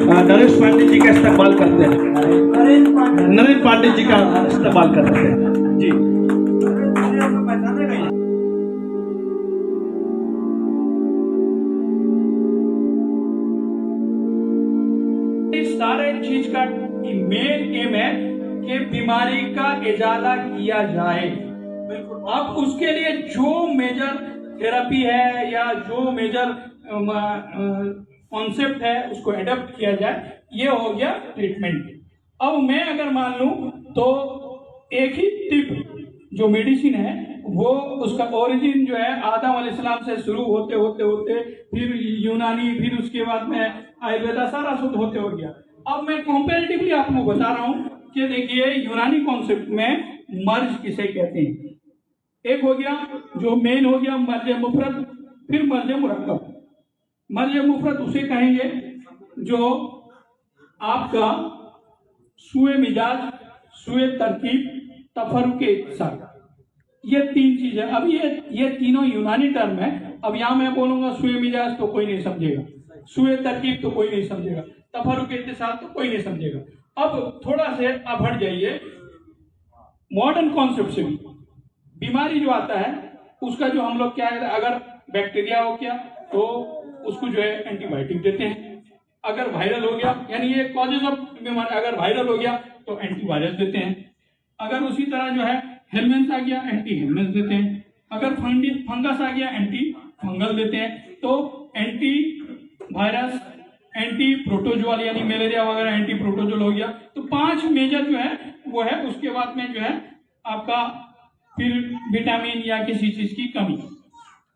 नरेश पांडे जी का इस्तेमाल करते हैं, नरेंद्र पांडे जी का इस्तेमाल करते हैं जी। इस सारे चीज का मेन एम है कि बीमारी का इजाला किया जाए। अब उसके लिए जो मेजर थेरेपी है या जो मेजर कॉन्सेप्ट है उसको एडप्ट किया जाए, ये हो गया ट्रीटमेंट। अब मैं अगर मान लूं तो एक ही टिप जो मेडिसिन है वो उसका ओरिजिन जो है आदम अलैहिस्सलाम से शुरू होते होते होते फिर यूनानी, फिर उसके बाद में आयुर्वेदा, सारा शुद्ध होते हो गया। अब मैं कंपैरेटिवली आपको बता रहा हूं कि देखिए यूनानी कॉन्सेप्ट में मर्ज किसे कहते हैं। एक हो गया जो मेन हो गया मर्ज मुफरद, फिर मर्ज मुरक्कब। मर्ज मुफरद उसे कहेंगे जो आपका सुए मिजाज, सुए तरकीब, तफरुके इत्तिसाल, ये तीन चीजें। अब ये तीनों यूनानी टर्म है। अब यहां मैं बोलूंगा सुए मिजाज तो कोई नहीं समझेगा, सुए तरकीब तो कोई नहीं समझेगा, तफरुके इत्तिसाल तो कोई नहीं समझेगा। अब थोड़ा से आप हट जाइए मॉडर्न कॉन्सेप्ट से भी। बीमारी जो आता है उसका जो हम लोग क्या है, अगर बैक्टीरिया हो गया तो उसको जो है एंटीबायोटिक देते हैं। अगर वायरल हो गया, यानी ये कॉजेज ऑफ बीमारी, अगर वायरल हो गया तो एंटीवायरस देते हैं। अगर उसी तरह जो है हेलमेंस आ गया, एंटी हेलमेंस देते हैं। अगर फंगस आ गया, एंटी फंगल देते हैं। तो एंटी वायरस, एंटी प्रोटोजोल यानी मलेरिया वगैरह एंटी प्रोटोजोल हो गया। तो 5 मेजर जो है वो है। उसके बाद में जो है आपका फिर विटामिन या किसी चीज की कमी।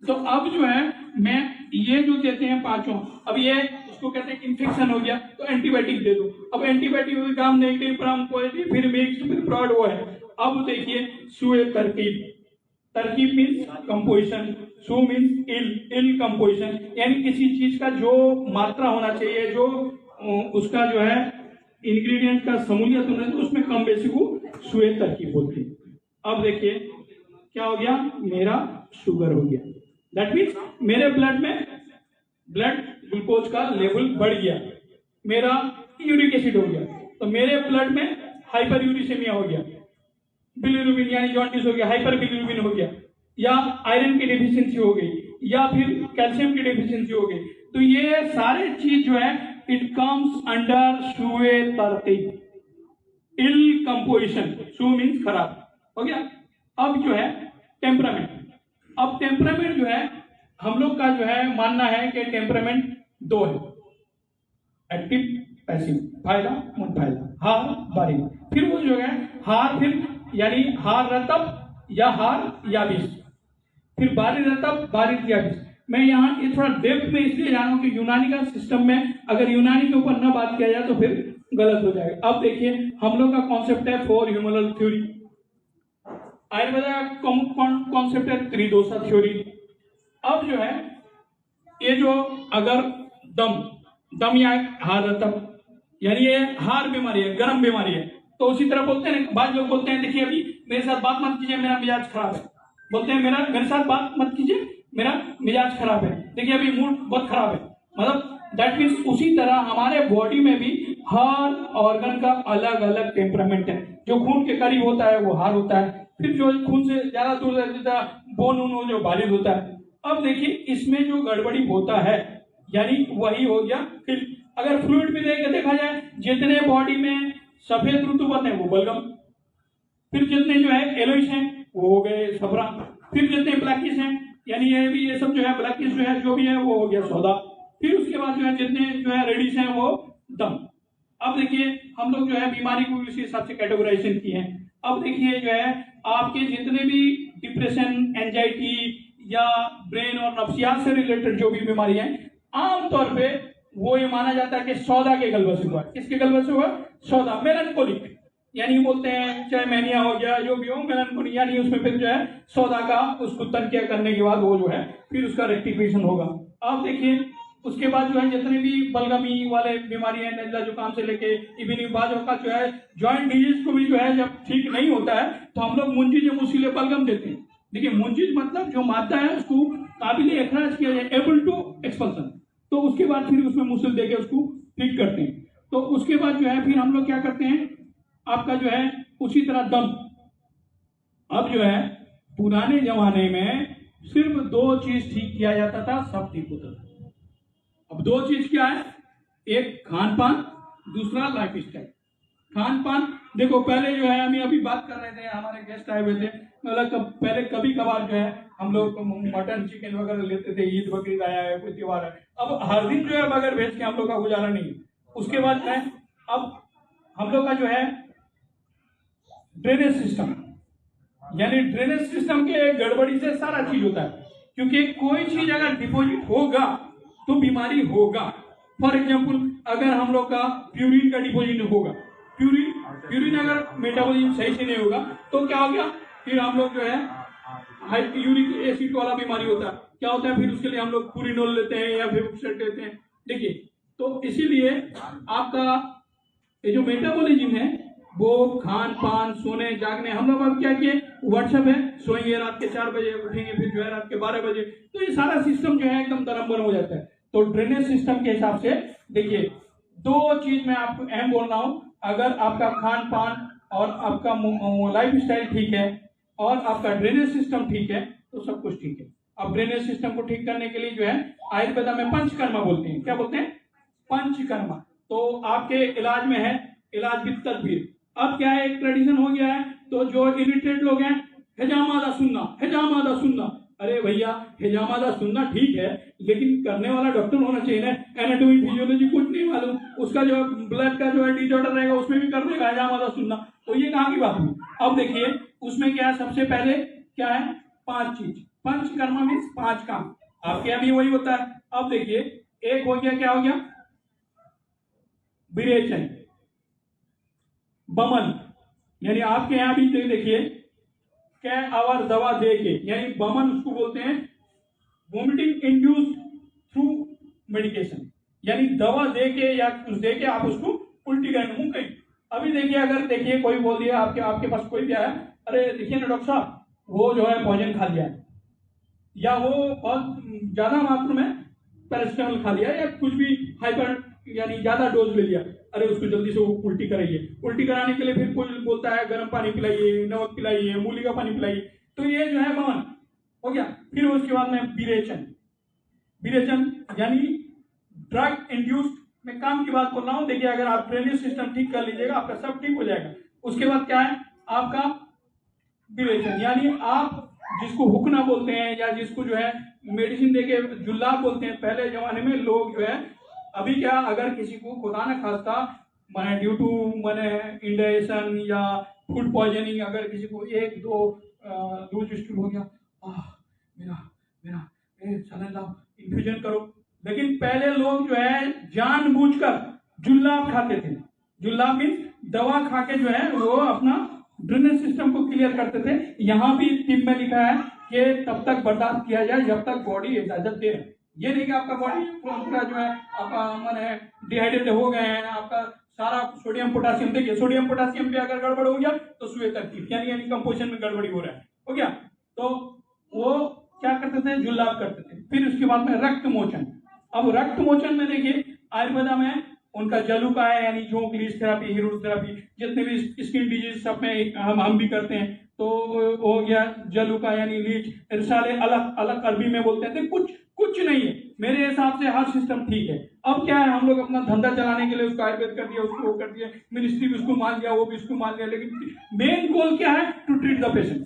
तो अब जो है मैं ये जो देते हैं पांचों, अब ये उसको कहते हैं इन्फेक्शन हो गया तो एंटीबायोटिक दे दो। अब एंटीबायोटिक का काम नेगेटिव प्राम पॉजिटिव फिर मिक्स फिर ब्रॉड वो है। अब देखिए सुए तरकीब, तरकीब मीन्स कंपोजिशन, सु मीन्स इल कंपोजिशन, यानी किसी चीज का जो मात्रा होना चाहिए, जो उसका जो है इंग्रेडिएंट का समूलियत होना चाहिए, उसमें कम बेसी को सुए तरकीब बोलते हैं। अब देखिए क्या हो गया, मेरा शुगर हो गया, दैट मीन्स मेरे ब्लड में ब्लड ग्लूकोज का लेवल बढ़ गया। मेरा यूरिक एसिड हो गया तो मेरे ब्लड में हाइपर यूरिसेमिया हो गया। बिलिरुबिन यानी जॉन्डिस हो गया, हाइपर बिलिरुबिन हो गया, या आयरन की डेफिशिएंसी हो गई, या फिर कैल्शियम की डेफिशिएंसी हो गई। तो ये सारे चीज जो है इट कम्स अंडर सुए तरकीब, इल कंपोजिशन। सु मीन्स खराब हो गया। अब जो है टेम्परामेंट। अब टेम्परामेंट जो है हम लोग का जो है मानना है कि टेम्परामेंट 2 है, एक्टिव पैसिव, फायदा मुनफायदा, हार बारी। फिर वो जो है हार, फिर यानी हार रतब या हार याबिस, फिर बारी रतब बारी याबिस। मैं यहाँ ये थोड़ा डेप्थ में इसलिए जा रहा हूँ कि यूनानी का सिस्टम में अगर यूनानी के ऊपर ना बात किया जाए तो फिर गलत हो जाएगा। अब देखिए हम लोग का कॉन्सेप्ट है 4 ह्यूमरल थ्योरी, आयुर्वेदा का कॉन्सेप्ट है त्रिदोषा थ्योरी। अब जो है ये जो अगर दम या हार रतब यानी ये हार बीमारी है, गर्म बीमारी है, तो उसी तरह बोलते हैं। बाद लोग बोलते हैं देखिए अभी मेरे साथ बात मत कीजिए, मेरा मिजाज खराब है। बोलते हैं मेरे साथ बात मत कीजिए, मेरा मिजाज खराब है, देखिए अभी मूड बहुत खराब है। मतलब दैट मीन्स उसी तरह हमारे बॉडी में भी हर ऑर्गन का अलग अलग टेम्परामेंट है। जो खून के करीब होता है वो हार होता है, फिर जो खून से ज्यादा दूर रहता है बोन उन जो बारिद होता है। अब देखिए इसमें जो गड़बड़ी होता है यानी वही हो गया। फिर अगर फ्लूइड भी देखा जाए, जितने बॉडी में सफेद ऋतुवत है वो बलगम, फिर जितने जो है येलोइश हैं वो हो गए सफरा, फिर जितने ब्लैकिश हैं यानी ये भी ये सब जो है ब्लैकिश जो है जो भी है वो हो गया सौदा, फिर उसके बाद जो है जितने जो है रेडिश हैं वो दम। अब देखिए हम लोग जो है बीमारी को इसी हिसाब से कैटेगराइजेशन की है। अब देखिए जो है आपके जितने भी डिप्रेशन, एंजाइटी या ब्रेन और नफ्सियात से रिलेटेड जो भी बीमारी है, आमतौर पे वो ये माना जाता है कि सौदा के गलबे से हुआ। किसके गलबे से हुआ? सौदा, मेलानकोलिक यानी बोलते हैं चाहे मैनिया हो गया जो भी हो, मेलानकोलिक यानी उसमें फिर जो है सौदा का उसको तनकिया करने के बाद वो जो है फिर उसका रेक्टिफिकेशन होगा। अब देखिए उसके बाद जो है जितने भी बलगमी वाले बीमारी है, नजला जुकाम से लेके इवन बाजों का जो है जॉइंट डिजीज को भी जो है जब ठीक नहीं होता है तो हम लोग मुंजीज मुसीले बलगम देते हैं। देखिए मुंजीज मतलब जो मादा है उसको काबिल इखराज किया जाए, एबल टू एक्सपल्सन, तो उसके बाद फिर उसमें मुसल देके उसको ठीक करते हैं। उसके बाद जो है फिर हम लोग क्या करते हैं, आपका जो है उसी तरह दम। अब जो है पुराने जमाने में सिर्फ 2 चीज ठीक किया जाता था, सब ठीक होता था। अब 2 चीज क्या है, एक खान पान, दूसरा लाइफ स्टाइल। खान पान देखो, पहले जो है हम अभी बात कर रहे थे, हमारे गेस्ट आए हुए थे, मतलब पहले कभी कभार जो है हम लोग मटन चिकन वगैरह लेते थे, ईद बकरीद आया है, कोई त्योहार है। अब हर दिन जो है बगैर भेज के हम लोग का गुजारा नहीं है। उसके बाद है अब हम लोग का जो है ड्रेनेज सिस्टम, यानी ड्रेनेज सिस्टम के गड़बड़ी से सारा चीज होता है, क्योंकि कोई चीज अगर डिपॉजिट होगा तो बीमारी होगा। फॉर एग्जाम्पल, अगर हम लोग का प्यूरिन का डिपॉजिट होगा, प्यूरिन अगर मेटाबॉलिज्म सही से नहीं होगा तो क्या हो गया, फिर हम लोग जो है यूरिक एसिड वाला बीमारी होता है। क्या होता है, फिर उसके लिए हम लोग पूरिनोल लेते हैं या फिर लेते हैं। देखिए, तो इसीलिए आपका ये जो मेटाबॉलिज्म है वो खान पान, सोने जागने, हम लोग अब क्या किए, व्हाट्सएप है, सोएंगे रात के 4 बजे, उठेंगे फिर जो है रात के 12 बजे, तो ये सारा सिस्टम जो है एकदम दरअंबर हो जाता है। तो ड्रेनेज सिस्टम के हिसाब से देखिए, 2 चीज मैं आपको अहम बोल रहा हूं, अगर आपका खान पान और आपका लाइफ स्टाइल ठीक है और आपका ड्रेनेज सिस्टम ठीक है तो सब कुछ ठीक है। अब ड्रेनेज सिस्टम को ठीक करने के लिए जो है आयुर्वेदा में पंचकर्मा बोलते हैं। क्या बोलते हैं? पंचकर्मा। तो आपके इलाज में है इलाज भी तदबीर। अब क्या है, एक ट्रेडिशन हो गया है, तो जो इलिटरेट लोग हैं, हिजामादा सुनना, हिजामादा सुनना। अरे भैया, हिजामादा सुनना ठीक है, लेकिन करने वाला डॉक्टर होना चाहिए ना। एनाटॉमी फिजियोलॉजी कुछ नहीं मालूम, उसका जो ब्लड का जो है डिजॉर्डर रहेगा उसमें भी कर देगा हिजामादा सुनना, तो ये कहाँ की बात हुई। अब देखिए उसमें क्या है, सबसे पहले क्या है, 5 चीज। पंचकर्मा मीन्स 5 काम, आपके यहाँ भी वही होता है। अब देखिए, एक हो गया, क्या हो गया, विरेचन, बमन, यानी आपके यहां भी देखिए क्या आवर दवा दे के, यानी बमन उसको बोलते हैं, वोमिटिंग इंड्यूस्ड थ्रू मेडिकेशन, यानी दवा दे के या कुछ दे के आप उसको उल्टी करेंगे, मुंह कहीं। अभी देखिए, अगर देखिए कोई बोल दिया आपके पास कोई भी आया, अरे देखिए ना डॉक्टर साहब, वो जो है पॉइजन खा लिया है, या वो बहुत ज्यादा मात्रा में पैरासिटामोल खा लिया, या कुछ भी हाइपर यानी ज्यादा डोज ले लिया, अरे उसको जल्दी से उल्टी कराइए। उल्टी कराने के लिए फिर कोई बोलता है गर्म पानी पिलाइए, नमक पिलाइए, मूली का पानी पिलाइए, तो ये जो है बमन हो गया। फिर उसके बाद में विरेचन, विरेचन यानी ड्रग इंड्यूस्ड, मैं काम की बात बोल रहा हूं। देखिए, अगर आप ड्रेनेज सिस्टम ठीक कर लीजिएगा, आपका सब ठीक हो जाएगा। उसके बाद क्या है आपका विरेचन, यानी आप जिसको हुकना बोलते हैं या जिसको जो है मेडिसिन देके जुल्लाब बोलते हैं। पहले जमाने में लोग जो है, अभी क्या, अगर किसी को खुदा न खास्ता मैंने ड्यू टू मैंने इंडाइजेशन या फूड पॉइजनिंग, अगर किसी को 1-2 लूज स्टूल हो गया, मेरा मेरा चले लाओ इन्फ्यूजन करो। लेकिन पहले लोग जो है जानबूझकर जुल्लाब खाते थे। जुल्लाब मीन्स दवा खा के जो है वो अपना ड्रेनेज सिस्टम को क्लियर करते थे। यहाँ भी टिप में लिखा है कि तब तक बर्दाश्त किया जाए जब तक बॉडी इजाजत दे। ये नहीं कि आपका बॉडी पूरा जो है आपका मैंने डिहाइड्रेट हो गए हैं, आपका सारा सोडियम पोटासियम, देखिए सोडियम पोटासियम भी अगर गड़बड़ हो गया तो सुए तरकीब यानी कंपोजिशन में गड़बड़ी हो रहा है, हो गया। तो वो क्या करते थे, जुल्लाब करते थे। फिर उसके बाद में रक्त मोचन। अब रक्त मोचन में देखिए आयुर्वेदा में उनका जलुका है, यानी जोंक, लीच थेरापी, हीरोड थेरापी, जितने भी स्किन डिजीज सब में हम भी करते हैं। तो हो गया जलुका यानी लीच, रिसाले अलग अलग अरबी में बोलते थे। कुछ नहीं है, मेरे हिसाब से हर सिस्टम ठीक है। अब क्या है, हम लोग अपना धंधा चलाने के लिए उसको आयुर्वेद कर दिया, उसको वो कर दिया, मिनिस्ट्री भी उसको मान लिया, वो भी उसको मान लिया, लेकिन मेन गोल क्या है, टू ट्रीट द पेशेंट।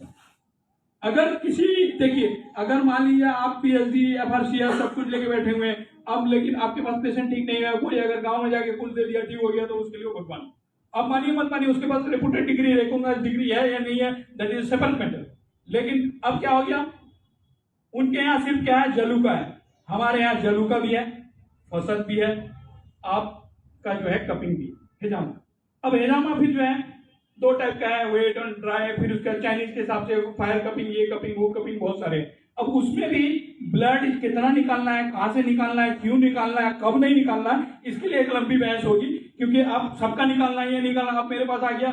अगर किसी, देखिए अगर मान लीजिए आप पीएचडी एफआरसीएस सब कुछ लेके बैठे हुए हैं, अब लेकिन आपके पास पेशेंट ठीक नहीं है, कोई अगर गांव में जाके कुछ दे दिया ठीक हो गया तो उसके लिए वो भगवान। अब मानिए मत मानिए, उसके पास रेपुटेड डिग्री, रिकॉग्नाइज्ड डिग्री है या नहीं है, दैट इज सेपरेट मैटर। लेकिन अब क्या हो गया, उनके यहाँ सिर्फ क्या है, जलुका है। हमारे यहाँ जलुका भी है, फसद भी है, आपका जो है कपिंग भी, हिजामा। अब हिजामा फिर जो है 2 टाइप का है, वेट और ड्राई। फिर उसका चाइनीज के हिसाब से फायर कपिंग, ये कपिंग, वो कपिंग, बहुत सारे। अब उसमें भी ब्लड कितना निकालना है, कहाँ से निकालना है, क्यों निकालना है, कब नहीं निकालना है, इसके लिए एक लंबी बहस होगी, क्योंकि आप सबका निकालना है, ये निकालना। अब मेरे पास आ गया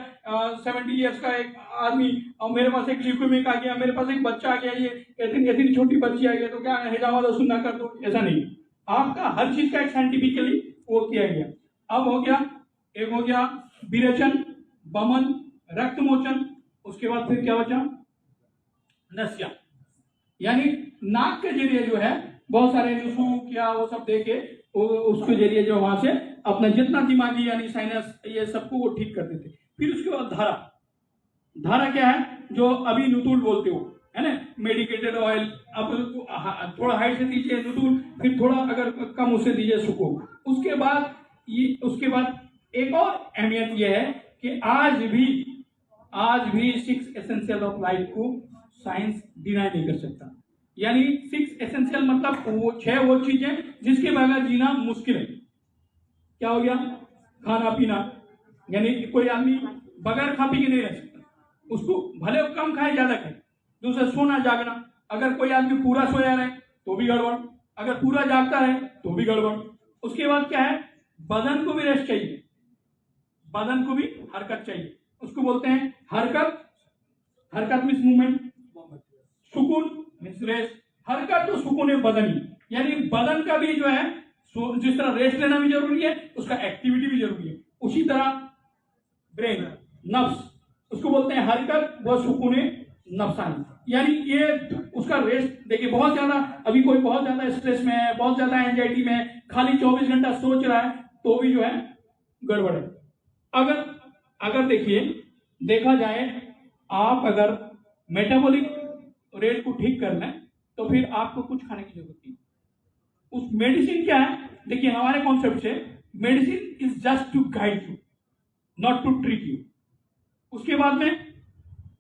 70 ईयर्स का एक आदमी, और मेरे पास एक ल्यूकेमिक आ गया, मेरे पास एक बच्चा आ गया, ये इतनी छोटी बच्ची आ गई, तो क्या हिजामा तो सुनना कर दो, ऐसा नहीं। आपका हर चीज का एक साइंटिफिकली वो किया गया। अब हो गया एक हो गया विरेचन, बमन, रक्तमोचन, उसके बाद फिर क्या बचा, नस्या। यानी नाक के जरिए जो है बहुत सारे नुसूक या वो सब देके उसके जरिए जो वहां से अपना जितना दिमागी यानी साइनस ये सबको वो ठीक करते थे। फिर उसके बाद धारा। धारा क्या है, जो अभी नुतुल बोलते हो, है ना, मेडिकेटेड ऑयल। अब थोड़ा हाइट से दीजिए नुतुल, फिर थोड़ा अगर कम उससे दीजिए सुकून। उसके बाद एक और अहमियत यह है कि आज भी 6 एसेंशियल ऑफ लाइफ को साइंस डिनाई नहीं कर सकता। यानी 6 एसेंशियल मतलब वो 6 वो चीजें जिसके बगैर जीना मुश्किल है। क्या हो गया, खाना पीना, यानी कोई आदमी बगैर खा पी के नहीं रह सकता, उसको भले वो कम खाए ज्यादा खाए। दूसरा सोना जागना, अगर कोई आदमी पूरा सोया रहे तो भी गड़बड़, अगर पूरा जागता रहे तो भी गड़बड़। उसके बाद क्या है, बदन को भी रेस्ट चाहिए, बदन को भी हरकत चाहिए, उसको बोलते हैं हरकत। हरकत मीन्स मूवमेंट, सुकून मीन्स रेस्ट। हरकत तो सुकून है बदन ही, यानी बदन का भी जो है जिस तरह रेस्ट लेना भी जरूरी है, उसका एक्टिविटी भी जरूरी है। उसी तरह ब्रेन, नफ्स, उसको बोलते हैं हरकत व सुकून नफसानी। यानी ये उसका रेस्ट। देखिए बहुत ज्यादा अभी कोई बहुत ज्यादा स्ट्रेस में है, बहुत ज्यादा एंजाइटी में है, खाली 24 घंटा सोच रहा है तो भी जो है गड़बड़ है। अगर देखिए देखा जाए, आप अगर मेटाबॉलिक रेट को ठीक कर लें तो फिर आपको कुछ खाने की जरूरत नहीं। उस मेडिसिन क्या है, देखिए हमारे कॉन्सेप्ट से medicine is just to guide you, not to treat you. उसके बाद में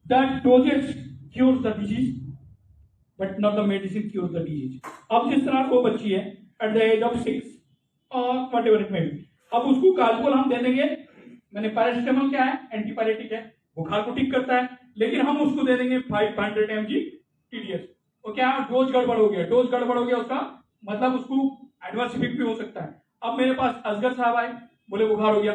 the doses cures the disease but not the medicine cures the disease. अब जिस तरह वो बच्ची है एट द एज ऑफ 6 और what ever it may be, अब उसको कालपोल हम दे देंगे। मैंने पैरासिटामोल क्या है, एंटीपायरेटिक है, बुखार को ठीक करता है, लेकिन हम उसको दे देंगे 500 mg TDS। तो क्या डोज गड़बड़ हो गया, डोज गड़बड़ हो गया, उसका मतलब उसको एडवर्स इफेक्ट भी हो सकता है। अब मेरे पास असगर साहब आए, बोले बुखार हो गया।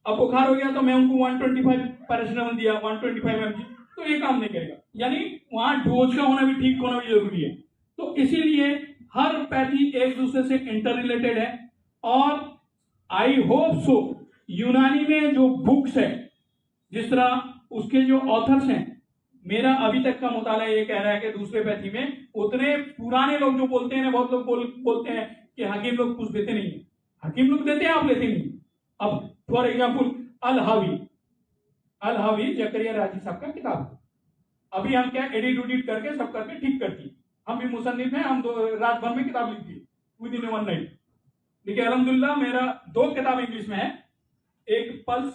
अब बुखार हो गया तो मैं उनको 125 पैरासिटामोल दिया, 125 mg, तो ये काम नहीं करेगा। यानी वहां डोज का होना भी ठीक होना भी जरूरी है। तो इसीलिए हर पैथी एक दूसरे से इंटर रिलेटेड है। और आई होप सो यूनानी में जो बुक्स है, जिस तरह उसके जो ऑथर्स हैं, मेरा अभी तक का मुताला ये कह रहा है कि दूसरे पैथी में उतने पुराने लोग जो बोलते हैं, बहुत लोग बोलते हैं कि हकीम लोग कुछ देते नहीं है। हकीम लोग देते हैं, आप लेते नहीं। अब फॉर एग्जाम्पल अल हावी जकरिया राजी साहब का किताब है, अभी हम क्या एडिट उडिट करके सब करके ठीक करती। हम भी मुसन्निफ हैं, हम रात भर में किताब लिख दी विद इन 1 नाइट। देखिए अल्हम्दुलिल्लाह मेरा 2 किताब इंग्लिश में है। एक पल्स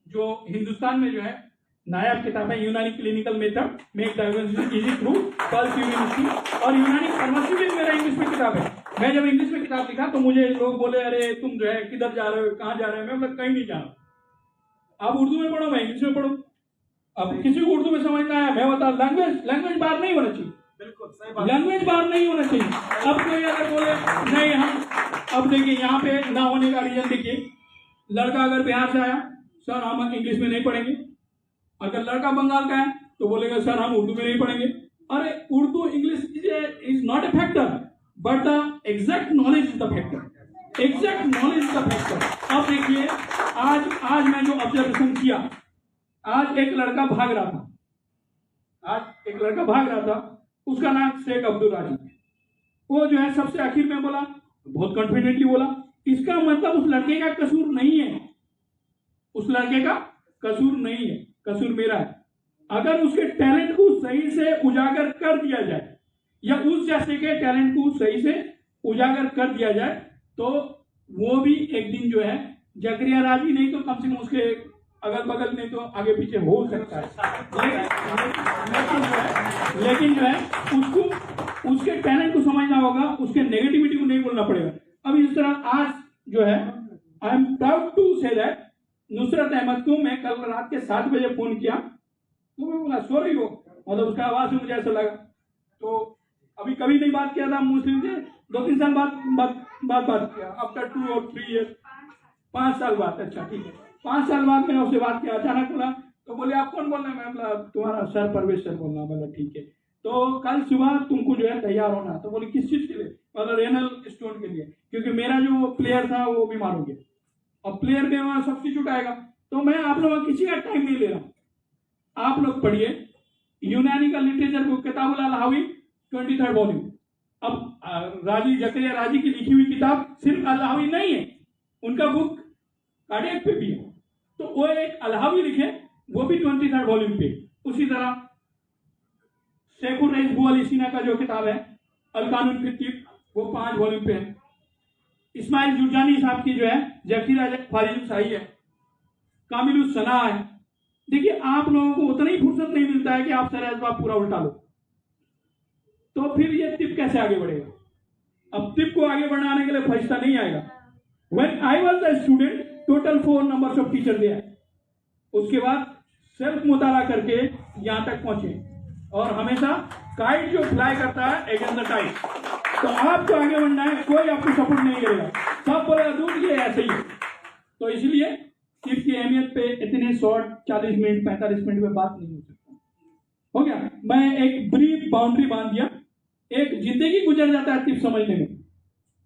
जो हिंदुस्तान में जो है नायाब किताब है, यूनानी clinical method make diagnosis easy through pulse university, और यूनानी फार्मेसी भी मेरा इंग्लिश में किताब है। मैं जब इंग्लिश में किताब लिखा तो मुझे लोग बोले अरे तुम जो है किधर जा रहे हो, कहाँ जा रहे हो। मैं मतलब कहीं नहीं जा रहा, आप उर्दू में पढ़ो, मैं इंग्लिश में पढ़ो। अब किसी को उर्दू में समझ में आया, मैं बता, लैंग्वेज बार नहीं होना चाहिए, बिल्कुल सही बात, लैंग्वेज बार नहीं होना चाहिए। अब कोई अगर बोले नहीं हम, अब देखिए यहाँ पे ना होने का रीजन देखिए, लड़का अगर बिहार से आया, सर हम इंग्लिश में नहीं पढ़ेंगे। अगर लड़का बंगाल का है तो बोलेगा सर हम उर्दू में नहीं पढ़ेंगे। अरे Urdu English is not a factor, but the exact knowledge is the factor, exact knowledge is the factor. अब देखिए आज मैं जो ऑब्जर्वेशन किया, आज एक लड़का भाग रहा था, उसका नाम शेख अब्दुल राजी। वो जो है सबसे आखिर में बोला, बहुत कॉन्फिडेंटली बोला, इसका मतलब उस लड़के का कसूर नहीं है, उस लड़के का कसूर नहीं है, कसूर मेरा है। अगर उसके टैलेंट को सही से उजागर कर दिया जाए, या उस जैसे के टैलेंट को सही से उजागर कर दिया जाए, तो वो भी एक दिन जो है जकरिया राजी नहीं तो कम से कम उसके अगल बगल नहीं तो आगे पीछे हो सकता है। लेकिन जो है उसको उसके टैलेंट को समझना होगा, उसके नेगेटिविटी को नहीं बोलना पड़ेगा। अब इस तरह आज जो है I am proud to say that Nusrat Ahmed को मैं कल रात के 7 बजे फोन किया, तो मैं बोला सॉरी हो, मतलब उसका आवाज से मुझे ऐसा लगा। तो अभी कभी नहीं बात किया था मुस्लिम से, 2-3 साल बात किया, आफ्टर 2 और 3 ईयर, 5 साल बाद। अच्छा ठीक है, 5 साल बाद मैंने उससे बात किया, अचानक बोला, तो बोले आप कौन बोल रहे हैं। मैं बोला तुम्हारा सर परवेश सर बोलना। बोला ठीक है, तो कल सुबह तुमको जो है तैयार होना। तो बोले किस चीज के लिए। मतलब रेनल स्टोन के लिए, क्योंकि मेरा जो प्लेयर था वो बीमार हो गया अब प्लेयर में वहां सब्स्टिट्यूट आएगा। तो मैं आप लोगों का किसी का टाइम नहीं ले रहा, आप लोग पढ़िए यूनानी का लिटरेचर बुक किताबुल अलहावी 23rd वॉल्यूम। अब राजी जकरिया राजी की लिखी हुई किताब सिर्फ अलहावी नहीं है, उनका बुक कार्डियक पे भी है, तो वो एक अलहावी लिखे, वो भी 23rd वॉल्यूम पे। उसी तरह शेखुर रईस बू अली सीना का जो किताब है अल कानून फिर तिब, वो 5 वॉल्यूम पे है। इस्माइल जुर्जानी साहब की जो है जखीरा फारिज शाही है, कामिलुस सना है। देखिए आप लोगों को उतना ही फुर्सत नहीं मिलता है कि आप सारे असबाब पूरा उल्टा लो, तो फिर ये तिब कैसे आगे बढ़ेगा? अब तिब को आगे बढ़ाने के लिए फरिश्ता नहीं आएगा। When I was a student, total 4 numbers of teacher there. उसके बाद सेल्फ मुताला करके यहां तक पहुंचे, और हमेशा काइट जो फ्लाई करता है अगेंस्ट द टाइड। तो आपको आगे बढ़ना है, कोई आपको सपोर्ट नहीं करेगा, सब बोलेगा दूर ये ऐसे ही। तो इसलिए तिब की अहमियत पे इतने शॉर्ट 40 मिनट 45 मिनट में बात नहीं हो सकता। हो गया, मैं एक ब्रीफ बाउंड्री बांध दिया। एक जिंदगी गुजर जाता है तिब समझने में,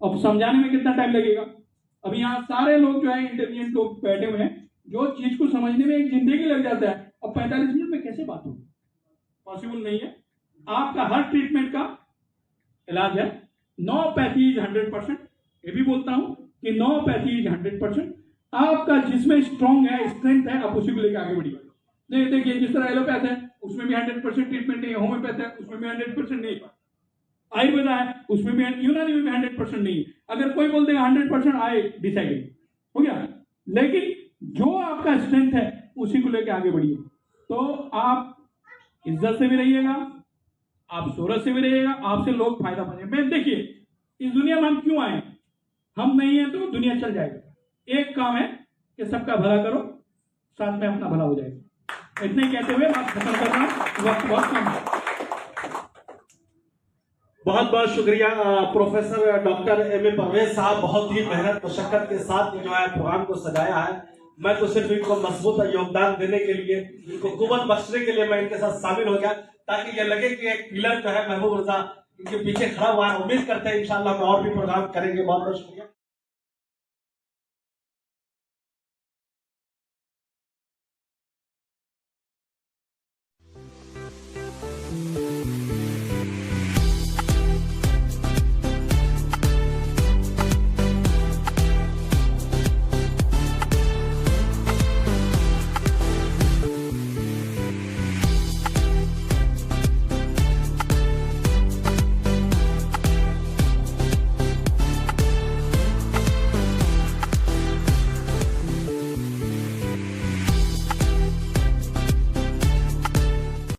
अब समझाने में कितना टाइम लगेगा? अब यहाँ सारे लोग जो है इंटेलिजेंट लोग बैठे हुए हैं, जो चीज को समझने में एक जिंदगी लग जाता है, अब 45 मिनट में कैसे बात होगी? पॉसिबल नहीं है। आपका हर ट्रीटमेंट का इलाज है, नो पैथी इज 100%। ये भी बोलता हूं कि नो पैथी इज 100%। आपका जिसमें स्ट्रॉन्ग है, स्ट्रेंथ है, आप उसी को लेकर आगे बढ़िए। नहीं देखिए, जिस तरह एलोपैथ है उसमें भी 100% ट्रीटमेंट नहीं है, होम्योपैथ है उसमें भी 100% नहीं है, आयुर्वेदा है उसमें भी, यूनानी में भी 100% नहीं है। अगर कोई बोल देगा 100% आए डिसाइड हो गया, लेकिन जो आपका स्ट्रेंथ है उसी को लेकर आगे बढ़िए। तो आप इज्जत से भी रहिएगा, आप शोहरत से भी रहिएगा, आपसे लोग फायदा पाएंगे। मैं देखिए इस दुनिया में हम क्यों आए? हम नहीं है तो दुनिया चल जाएगा। एक काम है कि सबका भला करो, साथ में अपना भला हो जाएगा। इतने कहते हुए बात खत्म कर रहा हूं, वक्त बहुत कम है। बहुत बहुत शुक्रिया प्रोफेसर डॉक्टर एम.ए. परवेज साहब, बहुत ही मेहनत मशक्कत के साथ जो है प्रोग्राम को सजाया है। मैं तो सिर्फ इनको मजबूत योगदान देने के लिए, इनको कुव्वत बख्शने के लिए मैं इनके साथ शामिल हो गया, ताकि ये लगे कि एक पिलर जो है महबूब रजा इनके पीछे खड़ा हुआ है। उम्मीद करते हैं इंशाल्लाह हम और भी प्रोग्राम करेंगे। बहुत बहुत शुक्रिया।